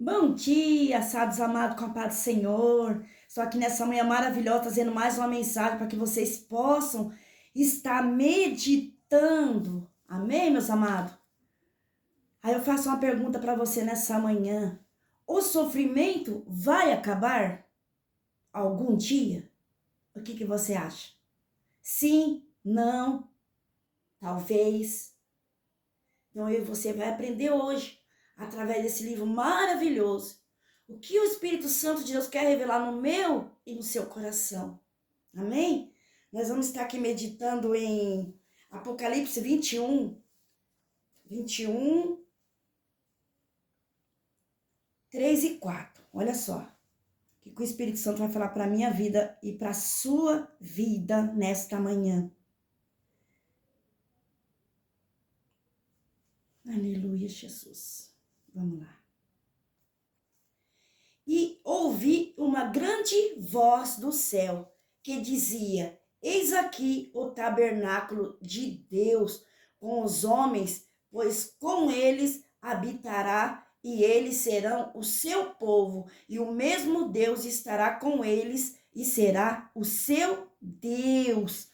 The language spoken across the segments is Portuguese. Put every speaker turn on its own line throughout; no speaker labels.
Bom dia, sábios amados, com a paz do Senhor. Estou aqui nessa manhã maravilhosa, trazendo mais uma mensagem para que vocês possam estar meditando. Amém, meus amados? Aí eu faço uma pergunta para você nessa manhã. O sofrimento vai acabar algum dia? O que você acha? Sim, não, talvez. Então eu e você vai aprender hoje, através desse livro maravilhoso, o que o Espírito Santo de Deus quer revelar no meu e no seu coração. Amém? Nós vamos estar aqui meditando em Apocalipse 21, 3 e 4. Olha só, o que o Espírito Santo vai falar para a minha vida e para a sua vida nesta manhã. Aleluia, Jesus. Vamos lá. E ouvi uma grande voz do céu que dizia: Eis aqui o tabernáculo de Deus com os homens, pois com eles habitará e eles serão o seu povo, e o mesmo Deus estará com eles e será o seu Deus.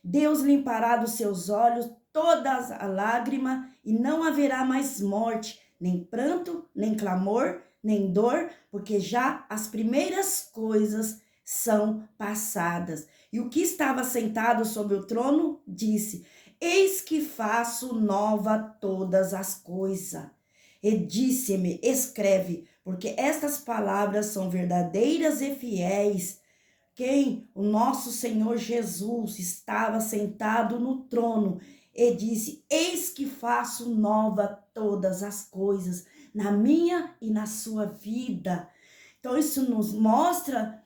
Deus limpará dos seus olhos toda a lágrima e não haverá mais morte, nem pranto, nem clamor, nem dor, porque já as primeiras coisas são passadas. E o que estava sentado sobre o trono disse: Eis que faço nova todas as coisas. E disse-me: Escreve, porque estas palavras são verdadeiras e fiéis. Quem? O nosso Senhor Jesus estava sentado no trono e disse: Eis que faço nova todas as coisas na minha e na sua vida. Então isso nos mostra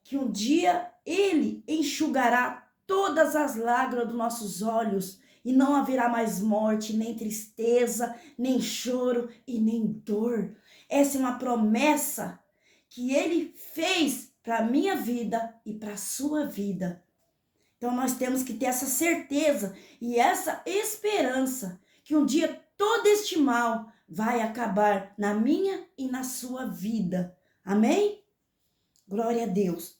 que um dia ele enxugará todas as lágrimas dos nossos olhos e não haverá mais morte, nem tristeza, nem choro e nem dor. Essa é uma promessa que ele fez para a minha vida e para a sua vida. Então nós temos que ter essa certeza e essa esperança que um dia todo este mal vai acabar na minha e na sua vida. Amém? Glória a Deus.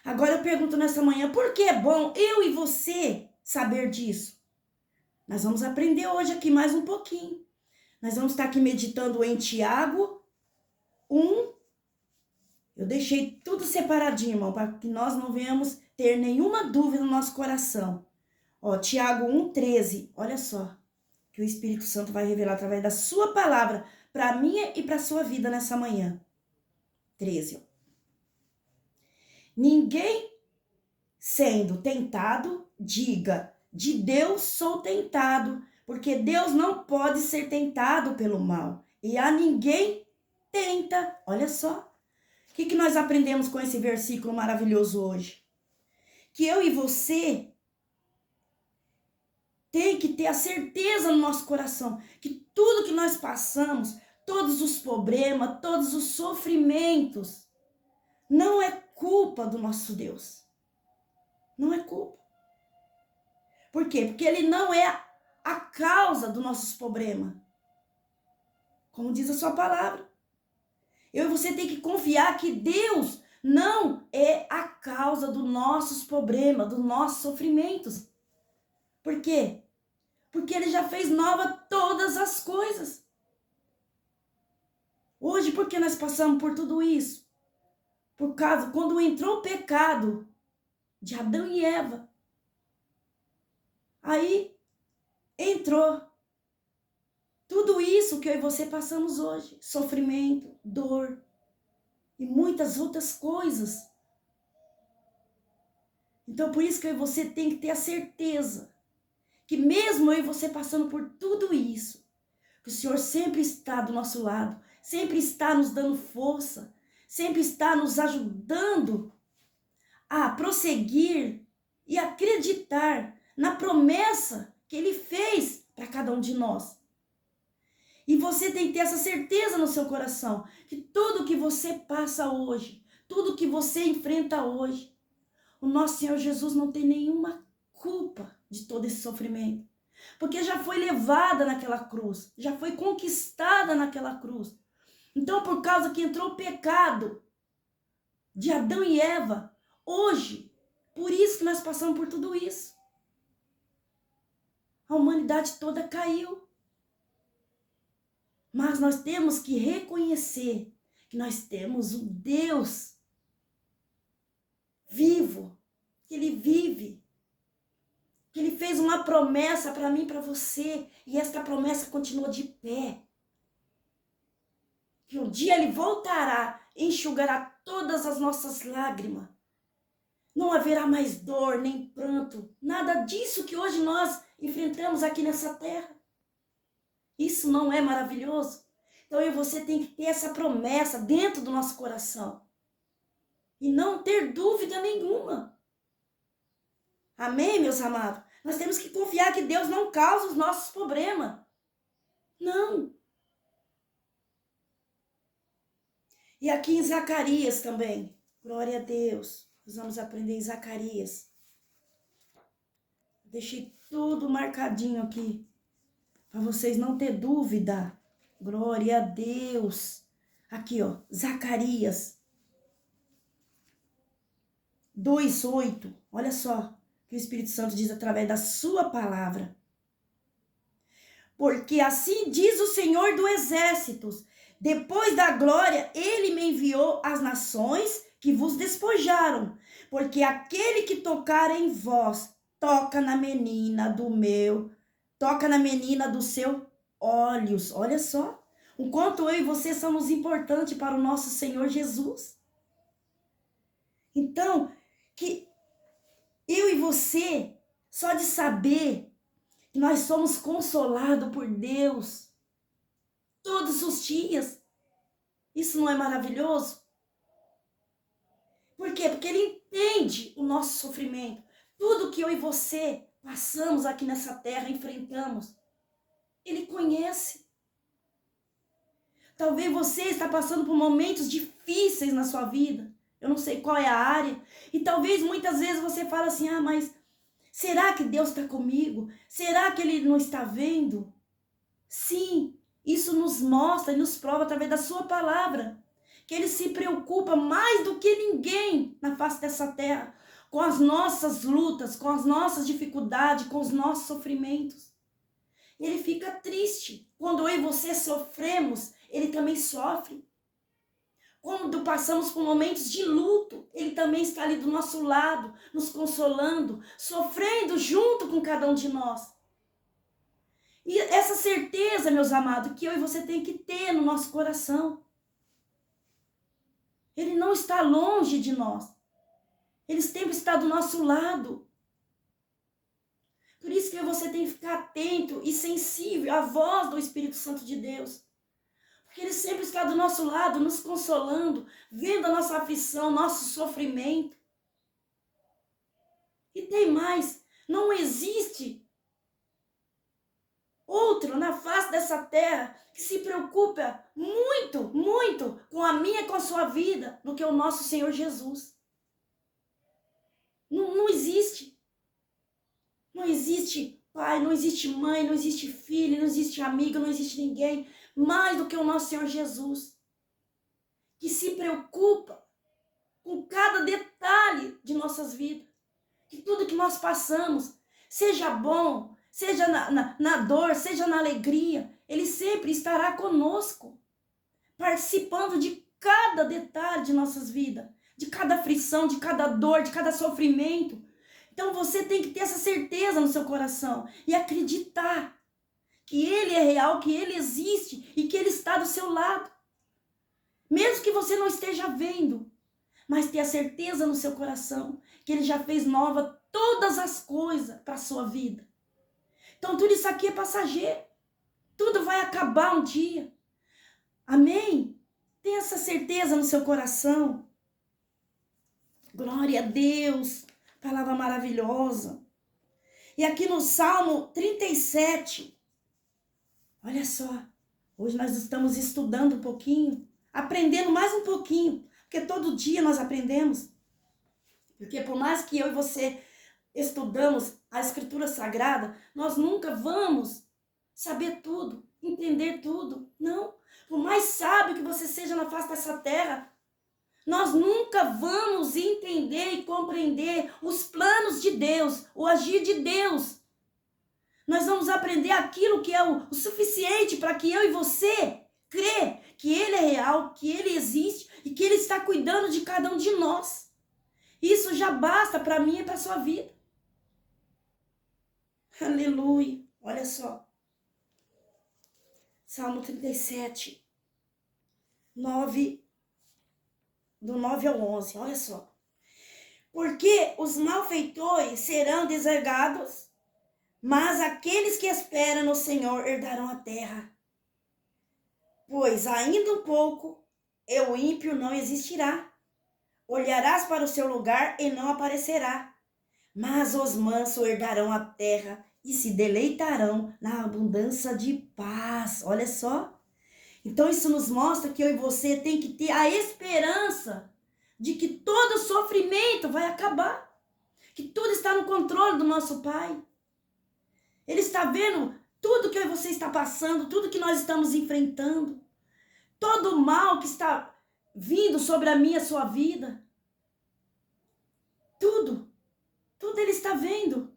Agora eu pergunto nessa manhã, por que é bom eu e você saber disso? Nós vamos aprender hoje aqui mais um pouquinho. Nós vamos estar aqui meditando em Tiago 1. Eu deixei tudo separadinho, irmão, para que nós não venhamos ter nenhuma dúvida no nosso coração. Ó, Tiago 1,13, olha só, que o Espírito Santo vai revelar através da sua palavra para a minha e para a sua vida nessa manhã. 13, ó. Ninguém sendo tentado, diga, de Deus sou tentado, porque Deus não pode ser tentado pelo mal, e a ninguém tenta, olha só. O que nós aprendemos com esse versículo maravilhoso hoje? Que eu e você tem que ter a certeza no nosso coração que tudo que nós passamos, todos os problemas, todos os sofrimentos, não é culpa do nosso Deus. Não é culpa. Por quê? Porque ele não é a causa dos nossos problemas. Como diz a sua palavra. Eu e você tem que confiar que Deus não é a causa dos nossos problemas, dos nossos sofrimentos. Por quê? Porque ele já fez nova todas as coisas. Hoje, por que nós passamos por tudo isso? Por causa, quando entrou o pecado de Adão e Eva, aí entrou tudo isso que eu e você passamos hoje. Sofrimento, dor e muitas outras coisas. Então, por isso que eu e você tem que ter a certeza que mesmo eu e você passando por tudo isso, que o Senhor sempre está do nosso lado, sempre está nos dando força, sempre está nos ajudando a prosseguir e acreditar na promessa que Ele fez para cada um de nós. E você tem que ter essa certeza no seu coração, que tudo que você passa hoje, tudo que você enfrenta hoje, o nosso Senhor Jesus não tem nenhuma culpa de todo esse sofrimento. Porque já foi levada naquela cruz, já foi conquistada naquela cruz. Então, por causa que entrou o pecado de Adão e Eva, hoje, por isso que nós passamos por tudo isso. A humanidade toda caiu. Mas nós temos que reconhecer que nós temos um Deus vivo, que Ele vive, que Ele fez uma promessa para mim e para você, e esta promessa continua de pé. Que um dia Ele voltará, enxugará todas as nossas lágrimas. Não haverá mais dor, nem pranto, nada disso que hoje nós enfrentamos aqui nessa terra. Isso não é maravilhoso? Então eu e você tem que ter essa promessa dentro do nosso coração. E não ter dúvida nenhuma. Amém, meus amados? Nós temos que confiar que Deus não causa os nossos problemas. Não. E aqui em Zacarias também. Glória a Deus. Nós vamos aprender em Zacarias. Deixei tudo marcadinho aqui. Para vocês não ter dúvida. Glória a Deus. Aqui, ó. Zacarias 2:8. Olha só o que o Espírito Santo diz através da sua palavra. Porque assim diz o Senhor dos Exércitos: depois da glória, ele me enviou às nações que vos despojaram. Porque aquele que tocar em vós, toca na menina dos seus olhos. Olha só, o quanto eu e você somos importantes para o nosso Senhor Jesus. Então, que eu e você, só de saber que nós somos consolados por Deus todos os dias, isso não é maravilhoso? Por quê? Porque Ele entende o nosso sofrimento. Tudo que eu e você passamos aqui nessa terra, enfrentamos, Ele conhece. Talvez você está passando por momentos difíceis na sua vida. Eu não sei qual é a área. E talvez muitas vezes você fala assim, mas será que Deus está comigo? Será que Ele não está vendo? Sim, isso nos mostra e nos prova através da sua palavra. Que Ele se preocupa mais do que ninguém na face dessa terra. Com as nossas lutas, com as nossas dificuldades, com os nossos sofrimentos. Ele fica triste. Quando eu e você sofremos, Ele também sofre. Quando passamos por momentos de luto, Ele também está ali do nosso lado, nos consolando, sofrendo junto com cada um de nós. E essa certeza, meus amados, que eu e você tem que ter no nosso coração. Ele não está longe de nós. Ele sempre está do nosso lado. Por isso que você tem que ficar atento e sensível à voz do Espírito Santo de Deus. Porque Ele sempre está do nosso lado, nos consolando, vendo a nossa aflição, nosso sofrimento. E tem mais, não existe outro na face dessa terra que se preocupa muito, muito com a minha e com a sua vida do que o nosso Senhor Jesus. Não existe. Não existe pai, não existe mãe, não existe filho, não existe amigo, não existe ninguém mais do que o nosso Senhor Jesus, que se preocupa com cada detalhe de nossas vidas, que tudo que nós passamos, seja bom, seja na dor, seja na alegria, Ele sempre estará conosco, participando de cada detalhe de nossas vidas, de cada aflição, de cada dor, de cada sofrimento. Então você tem que ter essa certeza no seu coração e acreditar que Ele é real, que Ele existe e que Ele está do seu lado. Mesmo que você não esteja vendo, mas ter a certeza no seu coração que Ele já fez nova todas as coisas para a sua vida. Então tudo isso aqui é passageiro. Tudo vai acabar um dia. Amém? Tenha essa certeza no seu coração. Glória a Deus. Palavra maravilhosa. E aqui no Salmo 37, olha só, hoje nós estamos estudando um pouquinho, aprendendo mais um pouquinho, porque todo dia nós aprendemos. Porque por mais que eu e você estudamos a Escritura Sagrada, nós nunca vamos saber tudo, entender tudo. Não, Por mais sábio que você seja na face dessa terra, nós nunca vamos entender e compreender os planos de Deus, o agir de Deus. Nós vamos aprender aquilo que é o suficiente para que eu e você crê que Ele é real, que Ele existe e que Ele está cuidando de cada um de nós. Isso já basta para mim e para a sua vida. Aleluia. Olha só. Salmo 37, 9, do 9 ao 11. Olha só. Porque os malfeitores serão desargados, mas aqueles que esperam no Senhor herdarão a terra. Pois ainda um pouco, e o ímpio não existirá. Olharás para o seu lugar e não aparecerá. Mas os mansos herdarão a terra e se deleitarão na abundância de paz. Olha só. Então isso nos mostra que eu e você tem que ter a esperança de que todo sofrimento vai acabar. Que tudo está no controle do nosso Pai. Ele está vendo tudo que eu e você está passando, tudo que nós estamos enfrentando. Todo o mal que está vindo sobre a minha e a sua vida. Tudo Ele está vendo.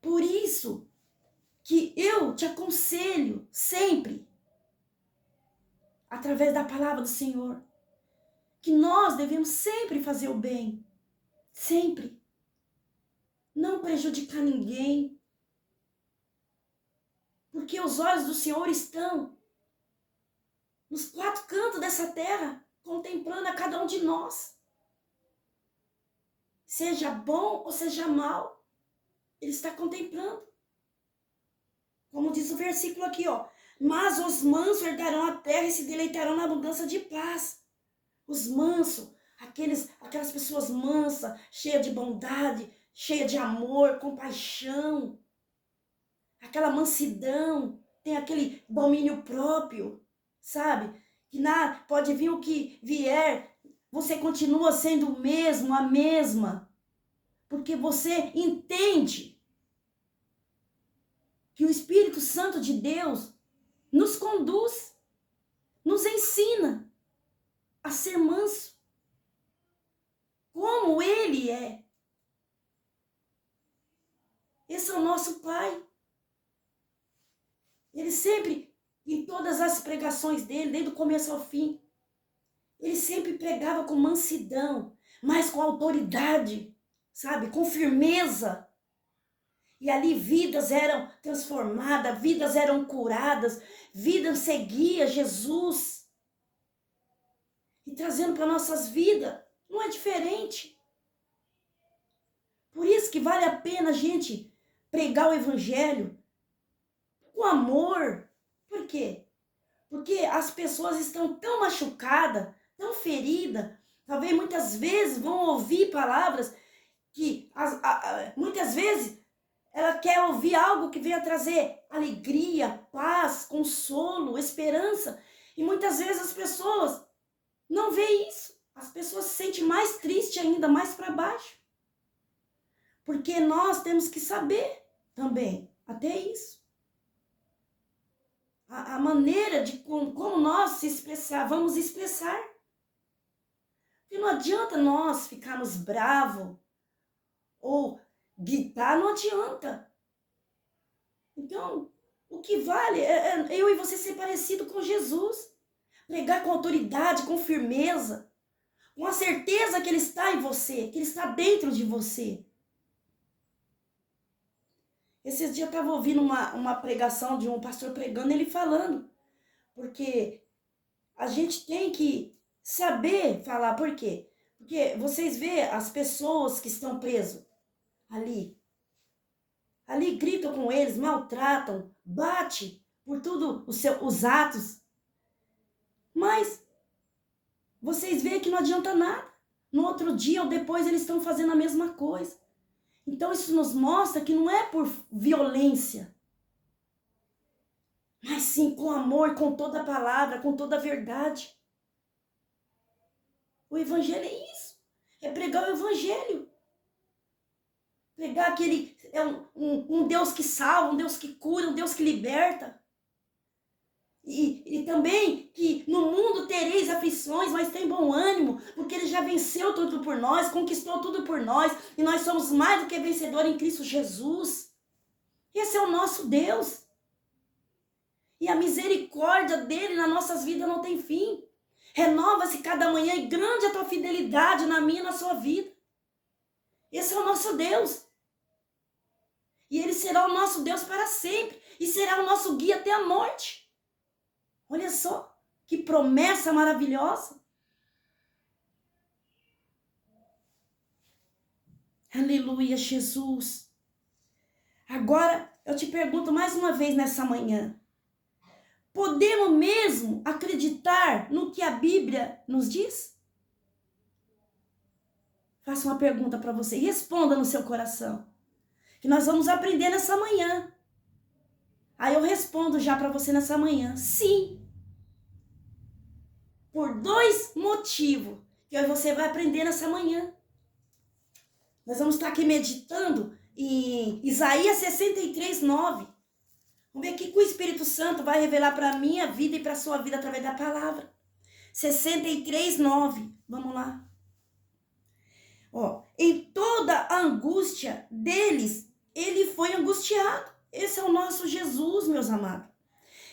Por isso que eu te aconselho sempre, através da palavra do Senhor, que nós devemos sempre fazer o bem. Sempre. Não prejudicar ninguém. Porque os olhos do Senhor estão nos quatro cantos dessa terra, contemplando a cada um de nós. Seja bom ou seja mal, Ele está contemplando. Como diz o versículo aqui, ó. Mas os mansos herdarão a terra e se deleitarão na abundância de paz. Os mansos, aquelas pessoas mansas, cheias de bondade, cheias de amor, compaixão. Aquela mansidão, tem aquele domínio próprio, sabe? Que pode vir o que vier, você continua sendo o mesmo, a mesma. Porque você entende que o Espírito Santo de Deus nos conduz, nos ensina a ser manso, como Ele é. Esse é o nosso Pai. Ele sempre, em todas as pregações dele, desde o começo ao fim, ele sempre pregava com mansidão, mas com autoridade, sabe? Com firmeza. E ali vidas eram transformadas, vidas eram curadas, vidas seguiam Jesus. E trazendo para nossas vidas, não é diferente. Por isso que vale a pena a gente pregar o evangelho com amor. Por quê? Porque as pessoas estão tão machucadas, tão feridas. Talvez muitas vezes vão ouvir palavras que muitas vezes ela quer ouvir algo que venha trazer alegria, paz, consolo, esperança. E muitas vezes as pessoas não veem isso. As pessoas se sentem mais tristes ainda, mais para baixo. Porque nós temos que saber também, até isso. A maneira de como nós se expressar, vamos expressar. Porque não adianta nós ficarmos bravos ou gritar, não adianta. Então, o que vale é eu e você ser parecido com Jesus. Pregar com autoridade, com firmeza, com a certeza que Ele está em você, que Ele está dentro de você. Esses dias eu estava ouvindo uma pregação de um pastor pregando, ele falando. Porque a gente tem que saber falar. Por quê? Porque vocês vê as pessoas que estão presas ali. Ali gritam com eles, maltratam, bate por tudo os atos. Mas vocês veem que não adianta nada. No outro dia ou depois eles estão fazendo a mesma coisa. Então isso nos mostra que não é por violência, mas sim com amor, com toda a palavra, com toda a verdade. O evangelho é isso. É pregar o evangelho. Pregar que Ele é um Deus que salva, um Deus que cura, um Deus que liberta. E também que no mundo tereis aflições, mas tem bom ânimo, porque ele já venceu tudo por nós, conquistou tudo por nós, e nós somos mais do que vencedores em Cristo Jesus. Esse é o nosso Deus. E a misericórdia dele nas nossas vidas não tem fim. Renova-se cada manhã e grande a tua fidelidade na minha e na sua vida. Esse é o nosso Deus. E ele será o nosso Deus para sempre. E será o nosso guia até a morte. Olha só, que promessa maravilhosa. Aleluia, Jesus. Agora, eu te pergunto mais uma vez nessa manhã. Podemos mesmo acreditar no que a Bíblia nos diz? Faço uma pergunta para você e responda no seu coração. Que nós vamos aprender nessa manhã. Aí eu respondo já para você nessa manhã. Sim. Por 2 motivos que você vai aprender nessa manhã. Nós vamos estar aqui meditando em Isaías 63:9. Vamos ver o que o Espírito Santo vai revelar para a minha vida e para a sua vida através da palavra. 63:9. Vamos lá. Ó, em toda a angústia deles, ele foi angustiado. Esse é o nosso Jesus, meus amados.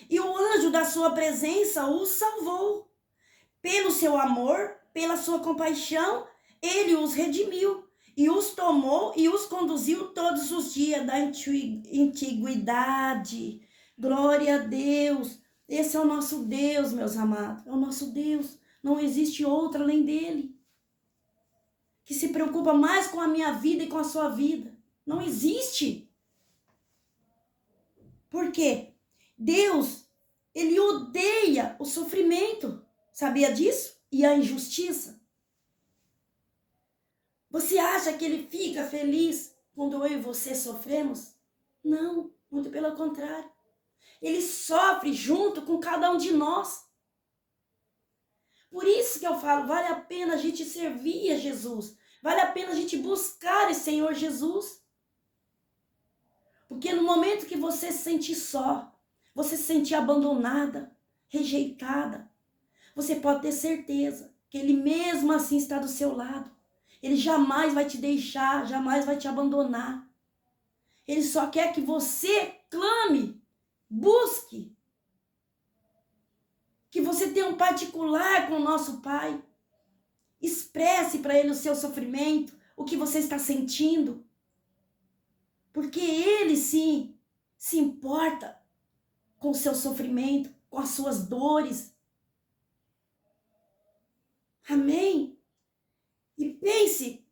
E o anjo da sua presença o salvou. Pelo seu amor, pela sua compaixão, ele os redimiu. E os tomou e os conduziu todos os dias da antiguidade. Glória a Deus. Esse é o nosso Deus, meus amados. É o nosso Deus. Não existe outro além dele. Que se preocupa mais com a minha vida e com a sua vida. Não existe. Por quê? Deus, ele odeia o sofrimento. Sabia disso? E a injustiça. Você acha que ele fica feliz quando eu e você sofremos? Não, muito pelo contrário. Ele sofre junto com cada um de nós. Por isso que eu falo, vale a pena a gente servir a Jesus. Vale a pena a gente buscar o Senhor Jesus. Porque no momento que você se sentir só, você se sentir abandonada, rejeitada, você pode ter certeza que ele mesmo assim está do seu lado. Ele jamais vai te deixar, jamais vai te abandonar. Ele só quer que você clame, busque. Que você tenha um particular com o nosso Pai. Expresse para ele o seu sofrimento, o que você está sentindo. Porque ele sim se importa com o seu sofrimento, com as suas dores. Amém? E pense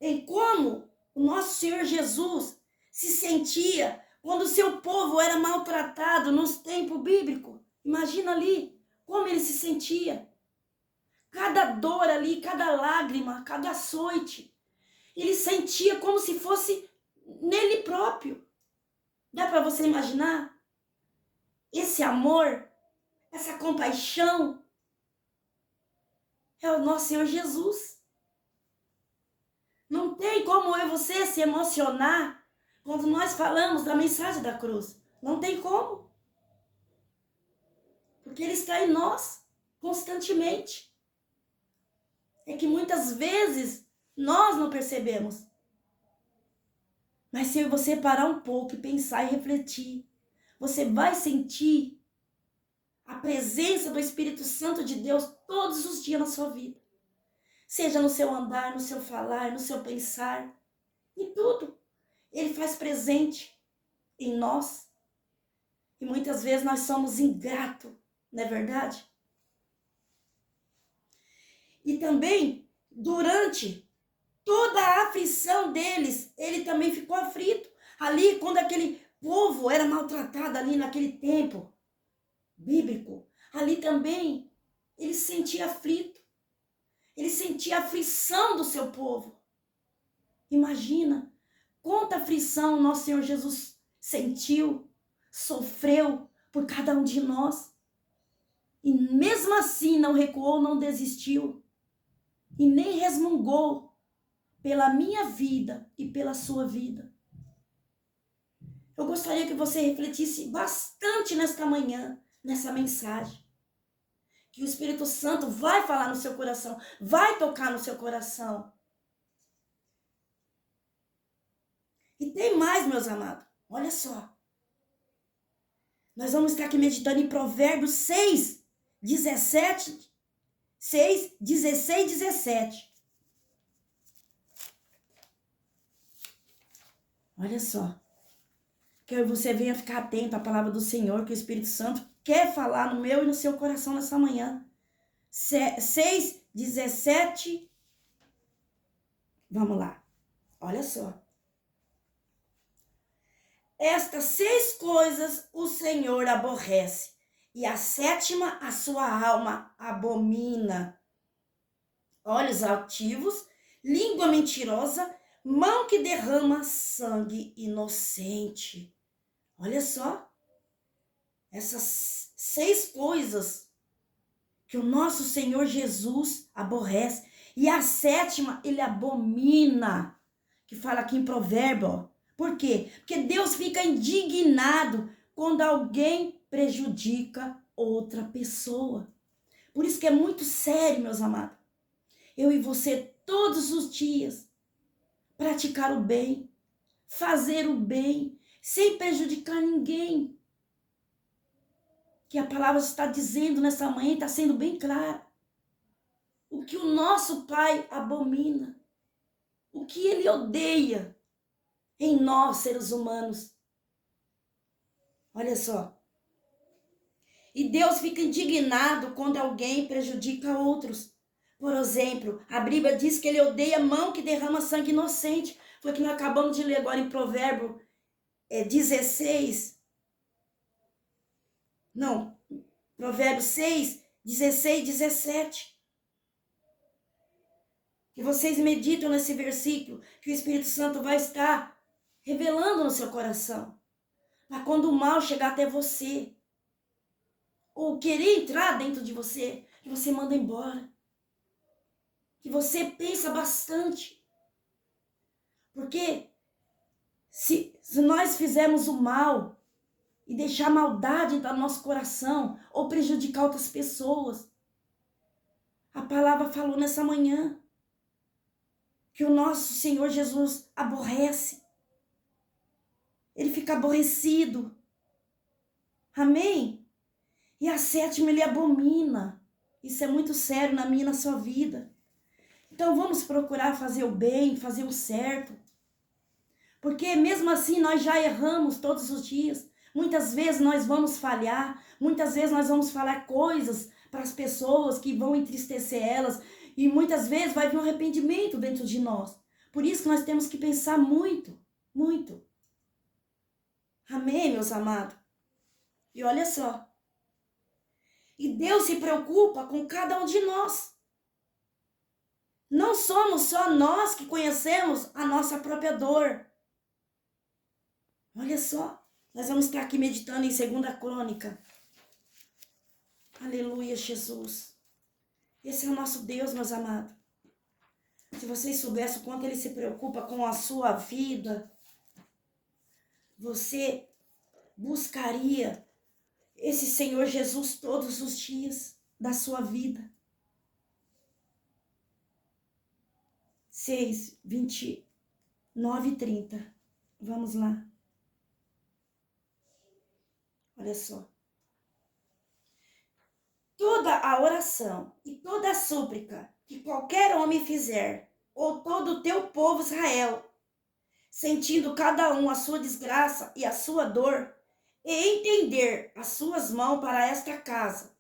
em como o nosso Senhor Jesus se sentia quando o seu povo era maltratado nos tempos bíblicos. Imagina ali como ele se sentia. Cada dor ali, cada lágrima, cada açoite. Ele sentia como se fosse nele próprio. Dá para você imaginar? Esse amor, essa compaixão é o nosso Senhor Jesus. Não tem como eu e você se emocionar quando nós falamos da mensagem da cruz. Não tem como. Porque ele está em nós constantemente. É que muitas vezes nós não percebemos. Mas se você parar um pouco e pensar e refletir, você vai sentir a presença do Espírito Santo de Deus todos os dias na sua vida. Seja no seu andar, no seu falar, no seu pensar, em tudo. Ele faz presente em nós. E muitas vezes nós somos ingratos, não é verdade? E também, durante toda a aflição deles, ele também ficou aflito. Ali, quando aquele povo era maltratado ali naquele tempo bíblico, ali também ele se sentia aflito. Ele sentia a aflição do seu povo. Imagina quanta aflição o nosso Senhor Jesus sentiu, sofreu por cada um de nós. E mesmo assim não recuou, não desistiu. E nem resmungou pela minha vida e pela sua vida. Eu gostaria que você refletisse bastante nesta manhã nessa mensagem. Que o Espírito Santo vai falar no seu coração, vai tocar no seu coração. E tem mais, meus amados. Olha só. Nós vamos estar aqui meditando em Provérbios 6, 17. 6, 16, 17. Olha só. Que você venha ficar atento à palavra do Senhor, que o Espírito Santo quer falar no meu e no seu coração nessa manhã. 6, 17. Vamos lá. Olha só. Estas 6 coisas o Senhor aborrece, e a 7ª a sua alma abomina: olhos altivos, língua mentirosa, mão que derrama sangue inocente. Olha só, essas 6 coisas que o nosso Senhor Jesus aborrece, e a 7ª ele abomina, que fala aqui em Provérbio, ó. Por quê? Porque Deus fica indignado quando alguém prejudica outra pessoa. Por isso que é muito sério, meus amados. Eu e você, todos os dias, praticar o bem, fazer o bem, sem prejudicar ninguém. Que a palavra está dizendo nessa manhã, está sendo bem clara. O que o nosso Pai abomina, o que Ele odeia em nós, seres humanos. Olha só. E Deus fica indignado quando alguém prejudica outros. Por exemplo, a Bíblia diz que Ele odeia a mão que derrama sangue inocente. Foi o que nós acabamos de ler agora em Provérbio 16. Não, Provérbios 6, 16 e 17. Que vocês meditam nesse versículo, que o Espírito Santo vai estar revelando no seu coração. Para quando o mal chegar até você, ou querer entrar dentro de você, que você manda embora. Que você pensa bastante. Porque se nós fizermos o mal e deixar a maldade entrar no nosso coração, ou prejudicar outras pessoas, a palavra falou nessa manhã que o nosso Senhor Jesus aborrece. Ele fica aborrecido. Amém? E a 7ª ele abomina. Isso é muito sério na minha e na sua vida. Então vamos procurar fazer o bem, fazer o certo. Porque mesmo assim nós já erramos todos os dias. Muitas vezes nós vamos falhar. Muitas vezes nós vamos falar coisas para as pessoas que vão entristecer elas. E muitas vezes vai vir um arrependimento dentro de nós. Por isso que nós temos que pensar muito, muito. Amém, meus amados? E olha só. E Deus se preocupa com cada um de nós. Não somos só nós que conhecemos a nossa própria dor. Olha só. Nós vamos estar aqui meditando em 2 Crônica. Aleluia, Jesus. Esse é o nosso Deus, meus amados. Se vocês soubessem o quanto Ele se preocupa com a sua vida, você buscaria esse Senhor Jesus todos os dias da sua vida. 6, 29 e 30. Vamos lá. Olha só. Toda a oração e toda a súplica que qualquer homem fizer, ou todo o teu povo Israel, sentindo cada um a sua desgraça e a sua dor, e entender as suas mãos para esta casa.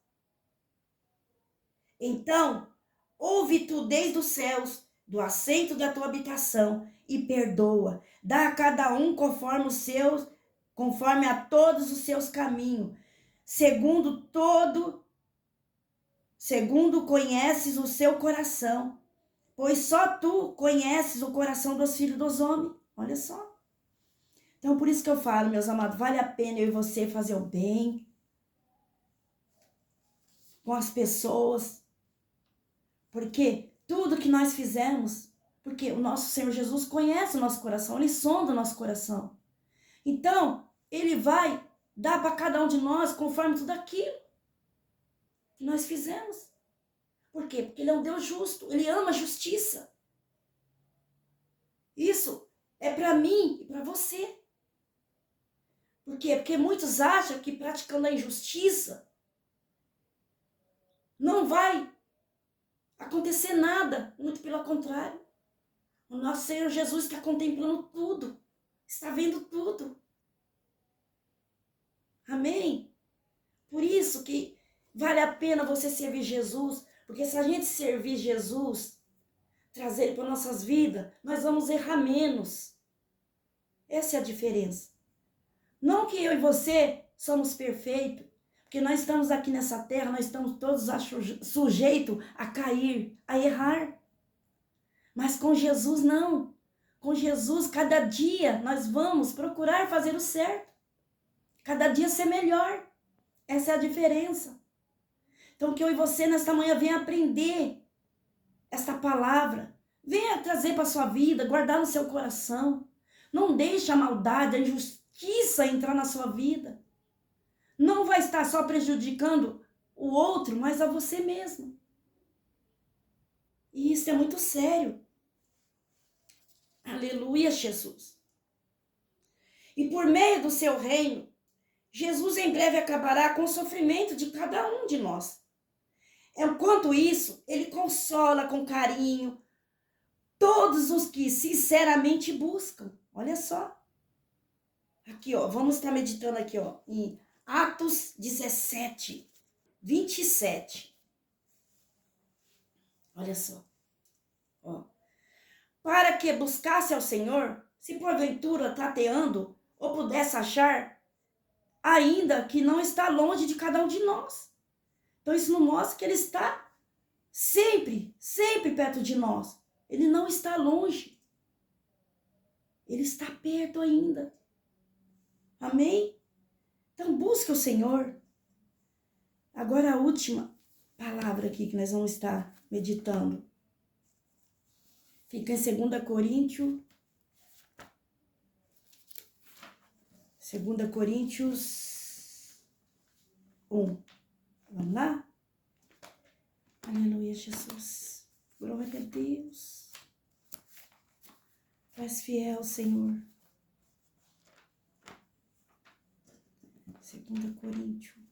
Então, ouve tu desde os céus, do assento da tua habitação, e perdoa. Dá a cada um conforme a todos os seus caminhos, segundo conheces o seu coração, pois só tu conheces o coração dos filhos dos homens. Olha só. Então, por isso que eu falo, meus amados, vale a pena eu e você fazer o bem com as pessoas. Porque tudo que nós fizemos, porque o nosso Senhor Jesus conhece o nosso coração, Ele sonda o nosso coração. Então, Ele vai dar para cada um de nós conforme tudo aquilo que nós fizemos. Por quê? Porque Ele é um Deus justo, Ele ama a justiça. Isso é para mim e para você. Por quê? Porque muitos acham que praticando a injustiça não vai acontecer nada. Muito pelo contrário. O nosso Senhor Jesus está contemplando tudo. Está vendo tudo. Amém? Por isso que vale a pena você servir Jesus. Porque se a gente servir Jesus, trazer Ele para nossas vidas, nós vamos errar menos. Essa é a diferença. Não que eu e você somos perfeitos, porque nós estamos aqui nessa terra, nós estamos todos sujeitos a cair, a errar. Mas com Jesus não. Com Jesus, cada dia nós vamos procurar fazer o certo. Cada dia ser melhor. Essa é a diferença. Então que eu e você nesta manhã venha aprender esta palavra. Venha trazer para a sua vida, guardar no seu coração. Não deixe a maldade, a injustiça entrar na sua vida. Não vai estar só prejudicando o outro, mas a você mesmo. E isso é muito sério. Aleluia, Jesus. E por meio do seu reino, Jesus em breve acabará com o sofrimento de cada um de nós. Enquanto isso, Ele consola com carinho todos os que sinceramente buscam. Olha só. Aqui, ó, vamos estar meditando aqui, ó, em Atos 17, 27. Olha só. Ó. Para que buscasse ao Senhor, se porventura tateando, ou pudesse achar, ainda que não está longe de cada um de nós. Então isso não mostra que Ele está sempre, sempre perto de nós. Ele não está longe. Ele está perto ainda. Amém? Então busque o Senhor. Agora a última palavra aqui que nós vamos estar meditando. Fica em 2 Coríntios. 2 Coríntios 1. Vamos lá? Aleluia, Jesus. Glória a Deus. Tu és fiel, Senhor. 2 Coríntios.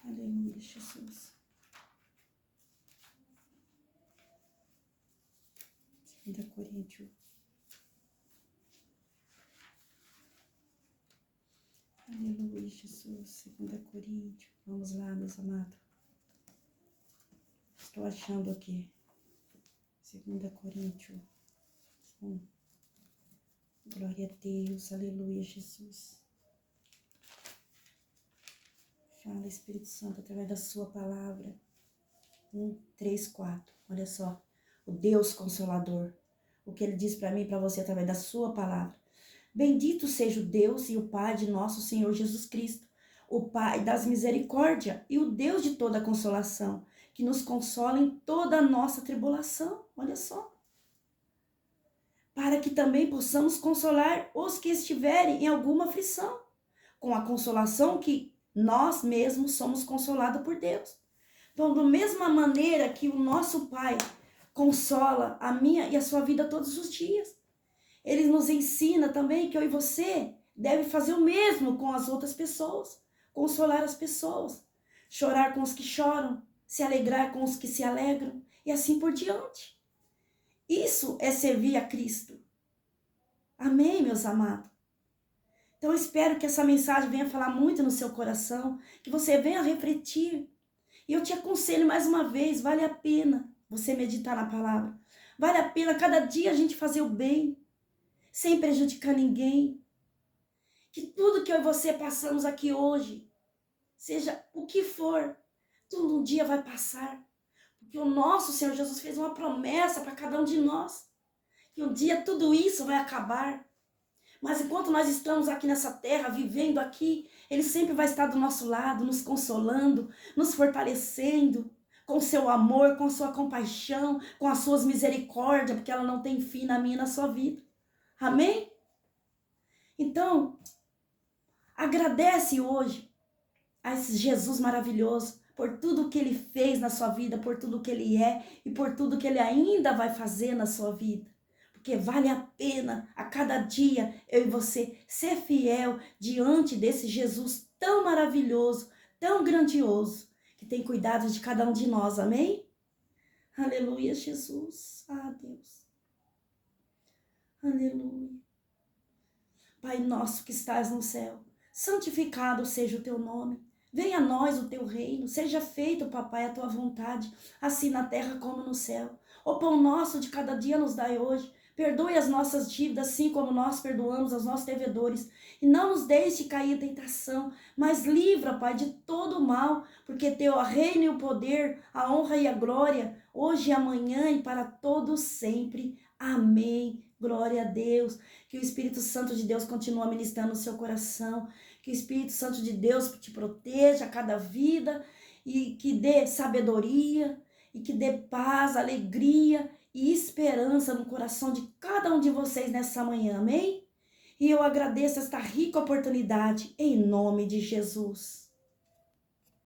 Aleluia, Jesus. 2 Coríntios. Aleluia, Jesus. 2 Coríntios. Vamos lá, meus amados. Estou achando aqui. 2 Coríntios. Glória a Deus. Aleluia, Jesus. Fala, Espírito Santo, através da sua palavra. 3, 4. Olha só. O Deus Consolador. O que Ele diz para mim e para você através da sua palavra. Bendito seja o Deus e o Pai de nosso Senhor Jesus Cristo, o Pai das misericórdias e o Deus de toda consolação, que nos consola em toda a nossa tribulação. Olha só. Para que também possamos consolar os que estiverem em alguma aflição, com a consolação que nós mesmos somos consolados por Deus. Então, da mesma maneira que o nosso Pai consola a minha e a sua vida todos os dias, Ele nos ensina também que eu e você deve fazer o mesmo com as outras pessoas, consolar as pessoas, chorar com os que choram, se alegrar com os que se alegram e assim por diante. Isso é servir a Cristo. Amém, meus amados? Então eu espero que essa mensagem venha falar muito no seu coração, que você venha refletir. E eu te aconselho mais uma vez, vale a pena você meditar na palavra. Vale a pena cada dia a gente fazer o bem, sem prejudicar ninguém. Que tudo que eu e você passamos aqui hoje, seja o que for, tudo um dia vai passar. Porque o nosso Senhor Jesus fez uma promessa para cada um de nós. Que um dia tudo isso vai acabar. Mas enquanto nós estamos aqui nessa terra, vivendo aqui, Ele sempre vai estar do nosso lado, nos consolando, nos fortalecendo, com seu amor, com sua compaixão, com as suas misericórdias, porque ela não tem fim na minha e na sua vida. Amém? Então, agradece hoje a esse Jesus maravilhoso por tudo que Ele fez na sua vida, por tudo que Ele é e por tudo que Ele ainda vai fazer na sua vida. Porque vale a pena a cada dia eu e você ser fiel diante desse Jesus tão maravilhoso, tão grandioso, que tem cuidado de cada um de nós, amém? Aleluia, Jesus. Ah, Deus. Aleluia. Pai nosso que estás no céu, santificado seja o teu nome. Venha a nós o teu reino, seja feito, papai, a tua vontade, assim na terra como no céu. O pão nosso de cada dia nos dai hoje. Perdoe as nossas dívidas, assim como nós perdoamos aos nossos devedores. E não nos deixe cair em tentação, mas livra, Pai, de todo o mal, porque teu é o reino e o poder, a honra e a glória, hoje e amanhã e para todos sempre. Amém. Glória a Deus. Que o Espírito Santo de Deus continue ministrando no seu coração. Que o Espírito Santo de Deus te proteja a cada vida e que dê sabedoria e que dê paz, alegria e esperança no coração de cada um de vocês nessa manhã, amém? E eu agradeço esta rica oportunidade em nome de Jesus.